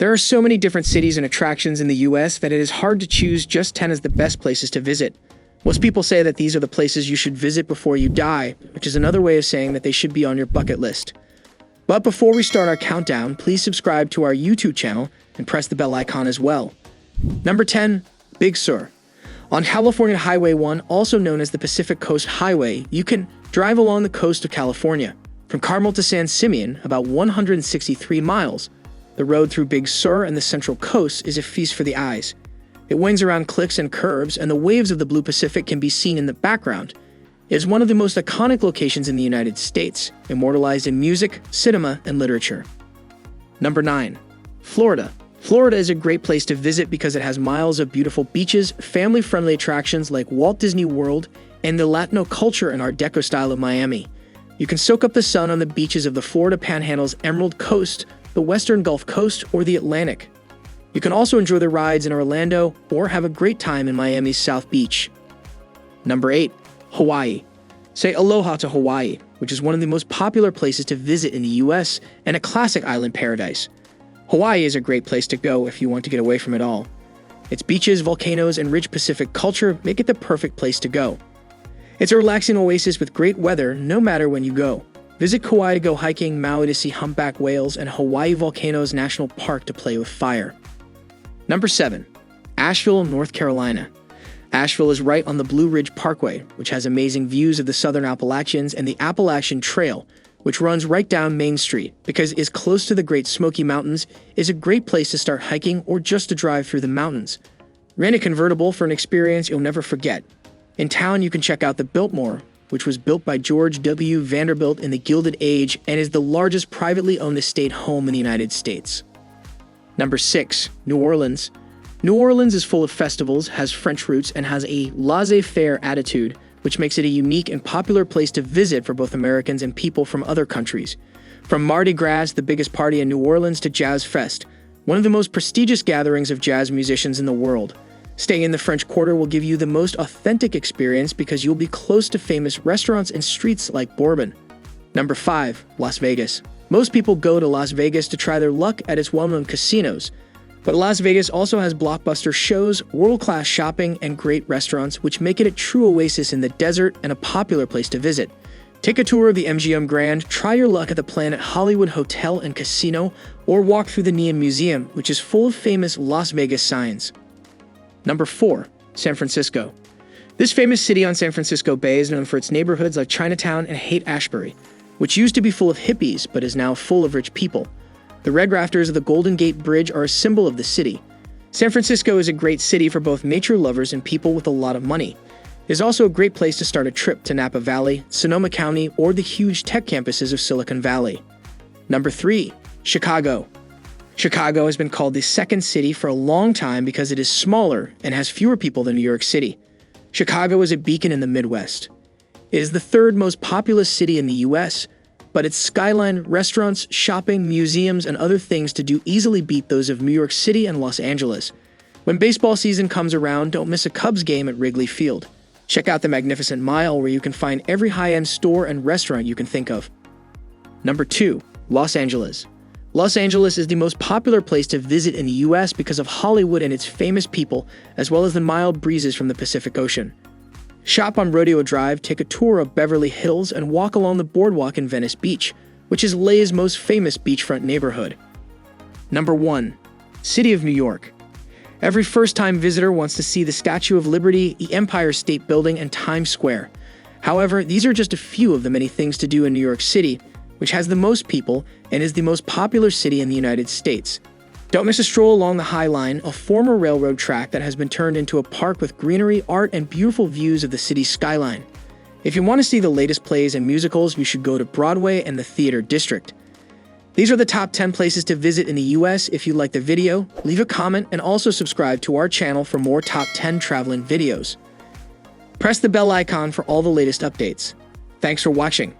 There are so many different cities and attractions in the US that it is hard to choose just 10 as the best places to visit. Most people say that these are the places you should visit before you die, which is another way of saying that they should be on your bucket list. But before we start our countdown, please subscribe to our YouTube channel and press the bell icon as well. Number 10, Big Sur. On California Highway 1, also known as the Pacific Coast Highway, you can drive along the coast of California. From Carmel to San Simeon, about 163 miles. The road through Big Sur and the Central Coast is a feast for the eyes. It winds around cliffs and curves, and the waves of the Blue Pacific can be seen in the background. It is one of the most iconic locations in the United States, immortalized in music, cinema, and literature. Number 9. Florida. Florida is a great place to visit because it has miles of beautiful beaches, family-friendly attractions like Walt Disney World, and the Latino culture and Art Deco style of Miami. You can soak up the sun on the beaches of the Florida Panhandle's Emerald Coast, the Western Gulf Coast, or the Atlantic. You can also enjoy the rides in Orlando or have a great time in Miami's South Beach. Number 8. Hawaii. Say aloha to Hawaii, which is one of the most popular places to visit in the US and a classic island paradise. Hawaii is a great place to go if you want to get away from it all. Its beaches, volcanoes, and rich Pacific culture make it the perfect place to go. It's a relaxing oasis with great weather no matter when you go. Visit Kauai to go hiking, Maui to see humpback whales, and Hawaii Volcanoes National Park to play with fire. Number 7. Asheville, North Carolina. Asheville is right on the Blue Ridge Parkway, which has amazing views of the Southern Appalachians and the Appalachian Trail, which runs right down Main Street. Because it is close to the Great Smoky Mountains, is a great place to start hiking or just to drive through the mountains. Rent a convertible for an experience you'll never forget. In town, you can check out the Biltmore, which was built by George W. Vanderbilt in the Gilded Age and is the largest privately owned estate home in the United States. Number 6. New Orleans. New Orleans is full of festivals, has French roots, and has a laissez-faire attitude, which makes it a unique and popular place to visit for both Americans and people from other countries. From Mardi Gras, the biggest party in New Orleans, to Jazz Fest, one of the most prestigious gatherings of jazz musicians in the world. Staying in the French Quarter will give you the most authentic experience because you'll be close to famous restaurants and streets like Bourbon. Number 5. Las Vegas. Most people go to Las Vegas to try their luck at its well-known casinos. But Las Vegas also has blockbuster shows, world-class shopping, and great restaurants, which make it a true oasis in the desert and a popular place to visit. Take a tour of the MGM Grand, try your luck at the Planet Hollywood Hotel and Casino, or walk through the Neon Museum, which is full of famous Las Vegas signs. Number 4. San Francisco. This famous city on San Francisco Bay is known for its neighborhoods like Chinatown and Haight-Ashbury, which used to be full of hippies but is now full of rich people. The red rafters of the Golden Gate Bridge are a symbol of the city. San Francisco is a great city for both nature lovers and people with a lot of money. It is also a great place to start a trip to Napa Valley, Sonoma County, or the huge tech campuses of Silicon Valley. Number 3. Chicago. Chicago has been called the second city for a long time because it is smaller and has fewer people than New York City. Chicago is a beacon in the Midwest. It is the third most populous city in the US, but its skyline, restaurants, shopping, museums, and other things to do easily beat those of New York City and Los Angeles. When baseball season comes around, don't miss a Cubs game at Wrigley Field. Check out the Magnificent Mile, where you can find every high-end store and restaurant you can think of. Number 2. Los Angeles. Los Angeles is the most popular place to visit in the US because of Hollywood and its famous people, as well as the mild breezes from the Pacific Ocean. Shop on Rodeo Drive, take a tour of Beverly Hills, and walk along the boardwalk in Venice Beach, which is LA's most famous beachfront neighborhood. Number 1. City of New York. Every first-time visitor wants to see the Statue of Liberty, the Empire State Building, and Times Square. However, these are just a few of the many things to do in New York City, which has the most people and is the most popular city in the United States. Don't miss a stroll along the High Line, a former railroad track that has been turned into a park with greenery, art, and beautiful views of the city's skyline. If you want to see the latest plays and musicals, you should go to Broadway and the Theater District. These are the top 10 places to visit in the US. If you like the video, leave a comment and also subscribe to our channel for more top 10 traveling videos. Press the bell icon for all the latest updates. Thanks for watching.